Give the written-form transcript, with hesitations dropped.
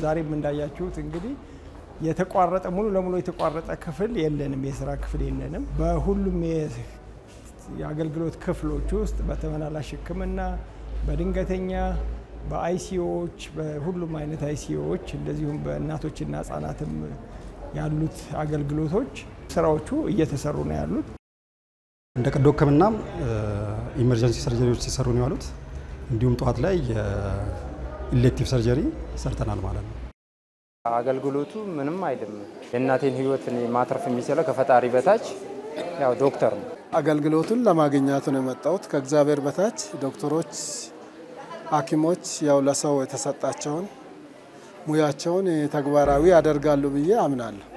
ዛሬም እንዳያችሁት እንግዲህ የተቋረጠ ሙሉ ለሙሉ የተቋረጠ ክፍል የለንም የሥራ ክፍል የለንም በሁሉም የአገልግሎት ክፍሎች ውስጥ በተመላላሽ ህክምና በድንገተኛ በአይሲዩዎች በሁሉም አይነት አይሲዩዎች እንደዚሁም በእናቶችና ህፃናትም ያሉት አገልግሎቶች ስራዎቹ እየተሰሩ ነው ያሉት እንደ ቀዶ ህክምና ኢመርጀንሲ ሰርጀሪዎች ሲሰሩ ነው ያሉት እንዲሁም ጧት ላይ የኢሌክቲቭ ሰርጀሪ ሰርተናል ማለት ነው አገልግሎቱ ምንም አይደለም የእናቴን ህይወት ማትረፍ የሚችለው ከፈጣሪ በታች ያው ዶክተር ነው አገልግሎቱን ለማግኘት ነው የመጣሁት ከእግዚአብሔር በታች ዶክተሮች ሐኪሞች ያው ለሰው የተሰጣቸውን ሙያቸውን ተግባራዊ ያደርጋሉ ብዬ አምናለሁ